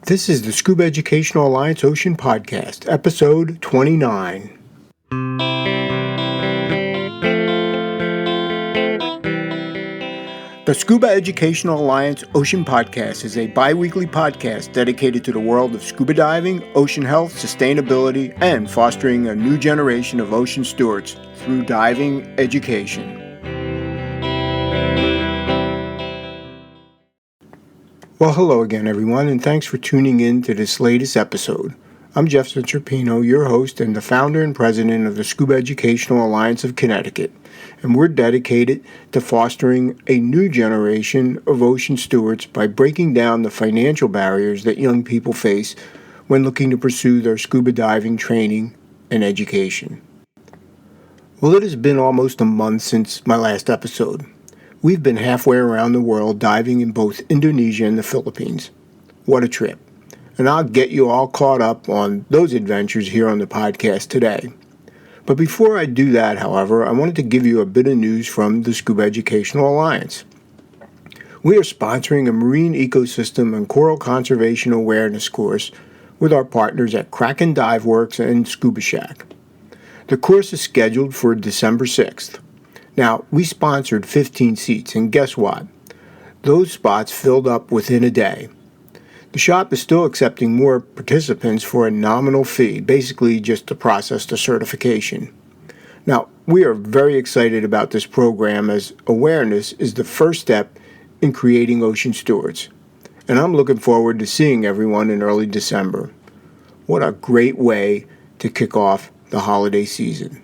This is the Scuba Educational Alliance Ocean Podcast, episode 29. The Scuba Educational Alliance Ocean Podcast is a bi-weekly podcast dedicated to the world of scuba diving, ocean health, sustainability, and fostering a new generation of ocean stewards through diving education. Well, hello again, everyone, and thanks for tuning in to this latest episode. I'm Jeff Centropino, your host and the founder and president of the Scuba Educational Alliance of Connecticut, and we're dedicated to fostering a new generation of ocean stewards by breaking down the financial barriers that young people face when looking to pursue their scuba diving training and education. Well, it has been almost a month since my last episode. We've been halfway around the world diving in both Indonesia and the Philippines. What a trip. And I'll get you all caught up on those adventures here on the podcast today. But before I do that, however, I wanted to give you a bit of news from the Scuba Educational Alliance. We are sponsoring a marine ecosystem and coral conservation awareness course with our partners at Kraken Dive Works and Scuba Shack. The course is scheduled for December 6th. Now, we sponsored 15 seats, and guess what? Those spots filled up within a day. The shop is still accepting more participants for a nominal fee, basically just to process the certification. Now, we are very excited about this program as awareness is the first step in creating ocean stewards. And I'm looking forward to seeing everyone in early December. What a great way to kick off the holiday season.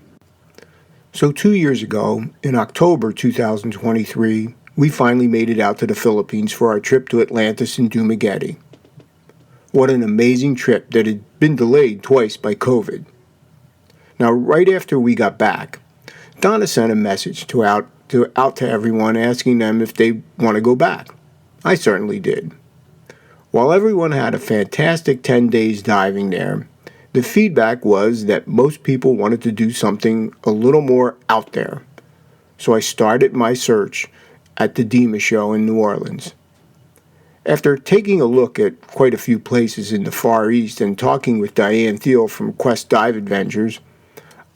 So 2 years ago, in October 2023, we finally made it out to the Philippines for our trip to Atlantis and Dumaguete. What an amazing trip that had been delayed twice by COVID. Now, right after we got back, Donna sent a message out to everyone asking them if they want to go back. I certainly did. While everyone had a fantastic 10 days diving there, the feedback was that most people wanted to do something a little more out there. So I started my search at the DEMA show in New Orleans. After taking a look at quite a few places in the Far East and talking with Diane Thiel from Quest Dive Adventures,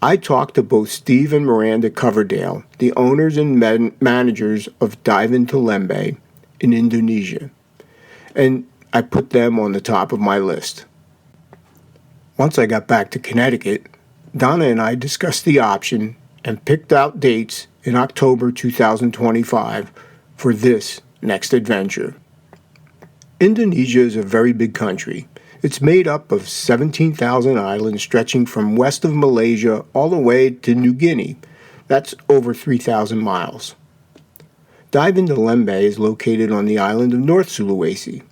I talked to both Steve and Miranda Coverdale, the owners and managers of Dive into Lembeh in Indonesia, and I put them on the top of my list. Once I got back to Connecticut, Donna and I discussed the option and picked out dates in October 2025 for this next adventure. Indonesia is a very big country. It's made up of 17,000 islands stretching from west of Malaysia all the way to New Guinea. That's over 3,000 miles. Dive into Lembeh is located on the island of North Sulawesi.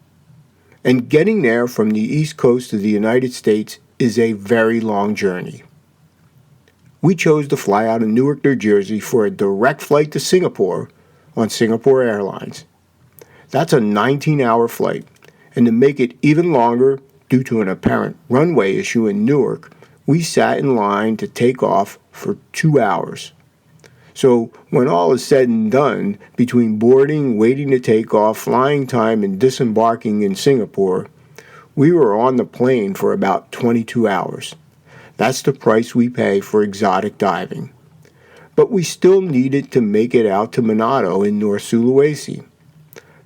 And getting there from the east coast of the United States is a very long journey. We chose to fly out of Newark, New Jersey for a direct flight to Singapore on Singapore Airlines. That's a 19-hour flight, and to make it even longer due to an apparent runway issue in Newark, we sat in line to take off for 2 hours. So when all is said and done, between boarding, waiting to take off, flying time, and disembarking in Singapore, we were on the plane for about 22 hours. That's the price we pay for exotic diving. But we still needed to make it out to Manado in North Sulawesi.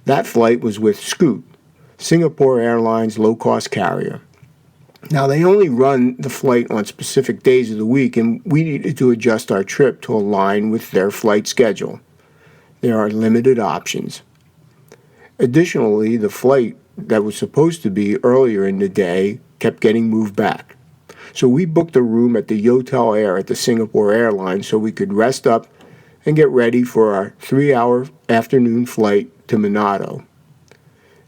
That flight was with Scoot, Singapore Airlines low-cost carrier. Now, they only run the flight on specific days of the week, and we needed to adjust our trip to align with their flight schedule. There are limited options. Additionally, the flight that was supposed to be earlier in the day kept getting moved back. So we booked a room at the Yotel Air at the Singapore Airlines so we could rest up and get ready for our 3-hour afternoon flight to Manado.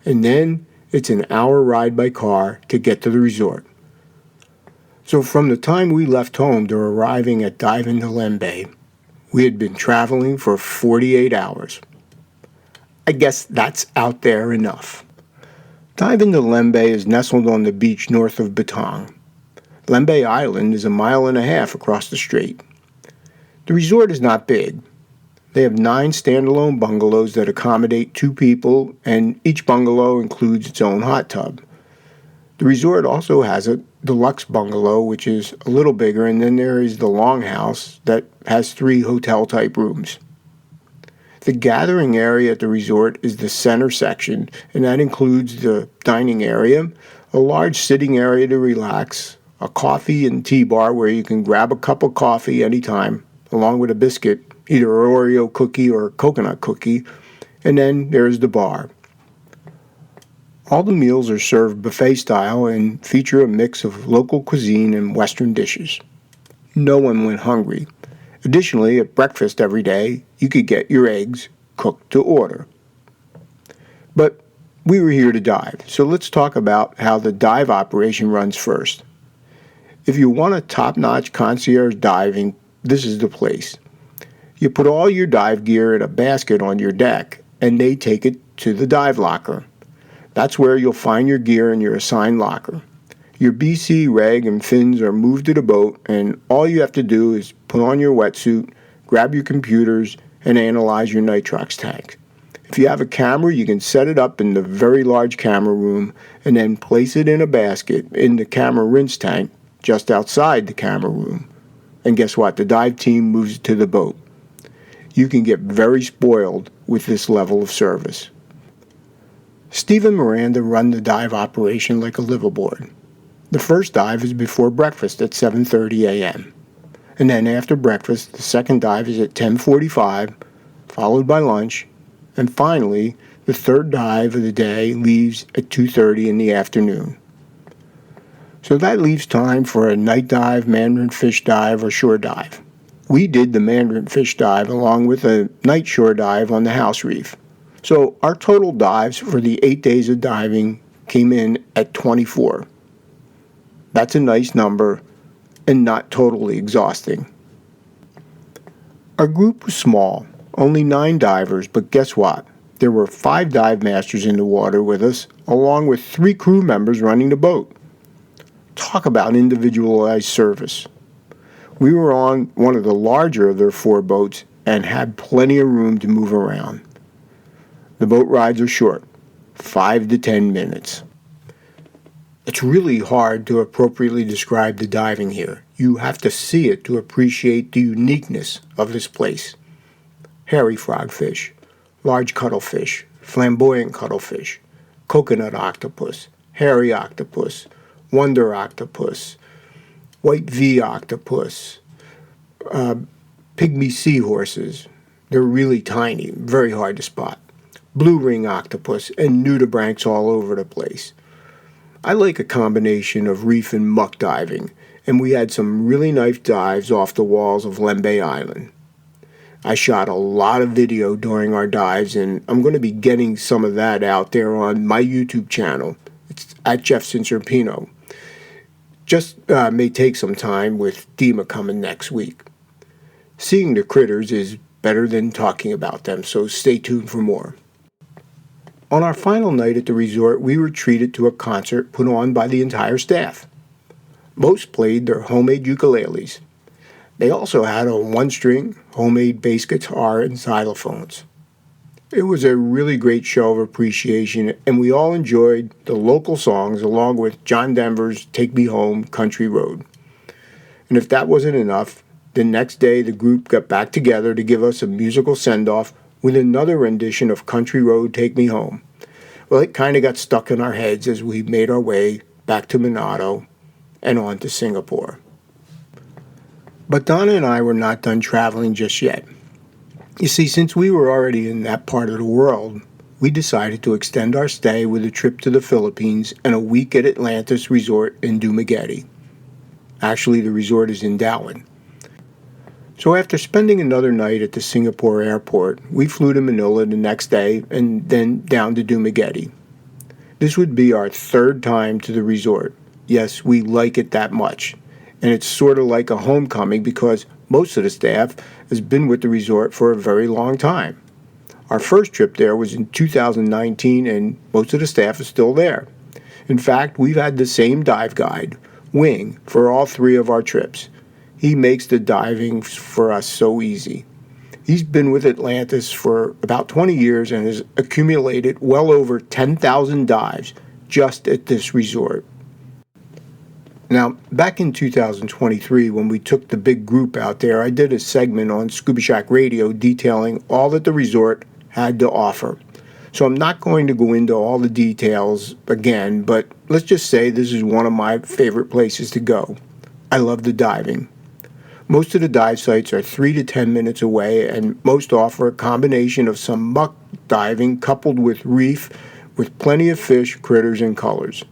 And then it's an hour ride by car to get to the resort. So from the time we left home to arriving at Dive into Lembeh, we had been traveling for 48 hours. I guess that's out there enough. Dive into Lembeh is nestled on the beach north of Batang. Lembeh Island is 1.5 miles across the strait. The resort is not big. They have 9 standalone bungalows that accommodate 2 people, and each bungalow includes its own hot tub. The resort also has a deluxe bungalow, which is a little bigger, and then there is the longhouse that has 3 hotel-type rooms. The gathering area at the resort is the center section, and that includes the dining area, a large sitting area to relax, a coffee and tea bar where you can grab a cup of coffee anytime, along with a biscuit, either an Oreo cookie or a coconut cookie, and then there's the bar. All the meals are served buffet style and feature a mix of local cuisine and Western dishes. No one went hungry. Additionally, at breakfast every day, you could get your eggs cooked to order. But we were here to dive, so let's talk about how the dive operation runs first. If you want a top-notch concierge diving, this is the place. You put all your dive gear in a basket on your deck, and they take it to the dive locker. That's where you'll find your gear in your assigned locker. Your BC rag and fins are moved to the boat, and all you have to do is put on your wetsuit, grab your computers, and analyze your nitrox tank. If you have a camera, you can set it up in the very large camera room and then place it in a basket in the camera rinse tank just outside the camera room. And guess what? The dive team moves it to the boat. You can get very spoiled with this level of service. Steve and Miranda run the dive operation like a liveaboard. The first dive is before breakfast at 7:30 a.m. And then after breakfast, the second dive is at 10:45, followed by lunch, and finally, the third dive of the day leaves at 2:30 in the afternoon. So that leaves time for a night dive, mandarin fish dive, or shore dive. We did the mandarin fish dive along with a night shore dive on the house reef. So our total dives for the 8 days of diving came in at 24. That's a nice number and not totally exhausting. Our group was small, only 9 divers, but guess what? There were 5 dive masters in the water with us, along with 3 crew members running the boat. Talk about individualized service. We were on one of the larger of their 4 boats and had plenty of room to move around. The boat rides are short, 5 to 10 minutes. It's really hard to appropriately describe the diving here. You have to see it to appreciate the uniqueness of this place. Hairy frogfish, large cuttlefish, flamboyant cuttlefish, coconut octopus, hairy octopus, wonder octopus, white V octopus, pygmy seahorses. They're really tiny, very hard to spot. Blue ring octopus, and nudibranchs all over the place. I like a combination of reef and muck diving, and we had some really nice dives off the walls of Lembeh Island. I shot a lot of video during our dives, and I'm going to be getting some of that out there on my YouTube channel. It's at Jeff Cincerpino. Just may take some time with Dima coming next week. Seeing the critters is better than talking about them, so stay tuned for more. On our final night at the resort, we were treated to a concert put on by the entire staff. Most played their homemade ukuleles. They also had a 1-string homemade bass guitar and xylophones. It was a really great show of appreciation, and we all enjoyed the local songs along with John Denver's Take Me Home, Country Road. And if that wasn't enough, the next day the group got back together to give us a musical send-off with another rendition of Country Road, Take Me Home. Well, it kind of got stuck in our heads as we made our way back to Manado and on to Singapore. But Donna and I were not done traveling just yet. You see, since we were already in that part of the world, we decided to extend our stay with a trip to the Philippines and a week at Atlantis Resort in Dumaguete. Actually, the resort is in Darwin. So after spending another night at the Singapore airport, we flew to Manila the next day and then down to Dumaguete. This would be our 3rd time to the resort. Yes, we like it that much. And it's sort of like a homecoming because most of the staff has been with the resort for a very long time. Our first trip there was in 2019 and most of the staff is still there. In fact, we've had the same dive guide, Wing, for all 3 of our trips. He makes the diving for us so easy. He's been with Atlantis for about 20 years and has accumulated well over 10,000 dives just at this resort. Now, back in 2023, when we took the big group out there, I did a segment on Scuba Shack Radio detailing all that the resort had to offer. So I'm not going to go into all the details again, but let's just say this is one of my favorite places to go. I love the diving. Most of the dive sites are 3 to 10 minutes away, and most offer a combination of some muck diving coupled with reef with plenty of fish, critters, and colors.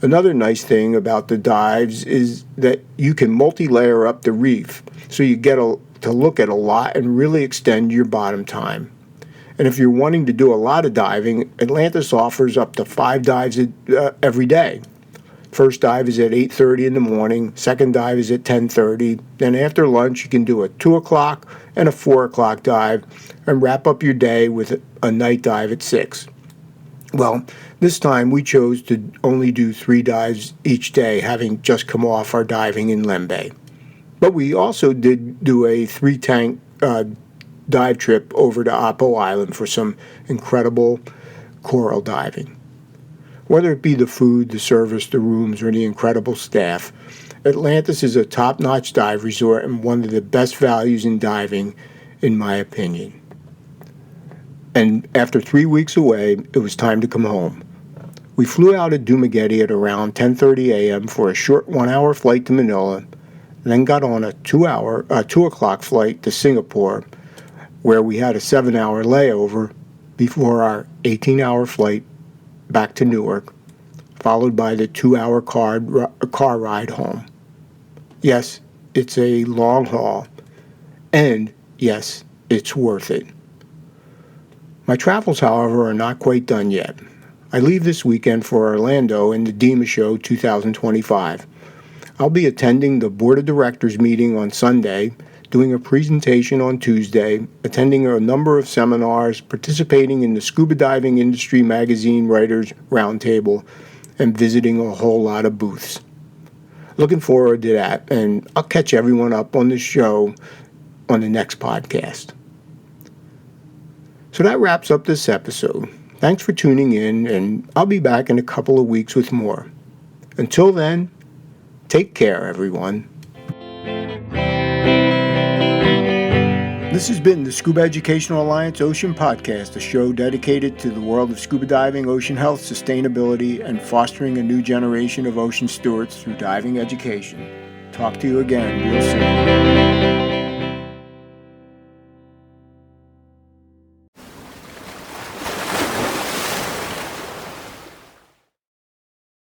Another nice thing about the dives is that you can multi-layer up the reef, so you get to look at a lot and really extend your bottom time. And if you're wanting to do a lot of diving, Atlantis offers up to 5 dives every day. First dive is at 8:30 in the morning, second dive is at 10:30, then after lunch you can do a 2 o'clock and a 4 o'clock dive and wrap up your day with a night dive at 6. Well, this time we chose to only do 3 dives each day, having just come off our diving in Lembeh. But we also did do a 3-tank dive trip over to Apo Island for some incredible coral diving. Whether it be the food, the service, the rooms, or the incredible staff, Atlantis is a top-notch dive resort and one of the best values in diving, in my opinion. And after 3 weeks away, it was time to come home. We flew out of Dumaguete at around 10:30 a.m. for a short 1-hour flight to Manila, then got on a 2 o'clock flight to Singapore, where we had a 7-hour layover before our 18-hour flight back to Newark, followed by the 2-hour car ride home. Yes, it's a long haul, and yes, it's worth it. My travels, however, are not quite done yet. I leave this weekend for Orlando in the DEMA Show 2025. I'll be attending the Board of Directors meeting on Sunday, doing a presentation on Tuesday, attending a number of seminars, participating in the Scuba Diving Industry Magazine Writers Roundtable, and visiting a whole lot of booths. Looking forward to that, and I'll catch everyone up on the show on the next podcast. So that wraps up this episode. Thanks for tuning in, and I'll be back in a couple of weeks with more. Until then, take care, everyone. This has been the Scuba Educational Alliance Ocean Podcast, a show dedicated to the world of scuba diving, ocean health, sustainability, and fostering a new generation of ocean stewards through diving education. Talk to you again real soon.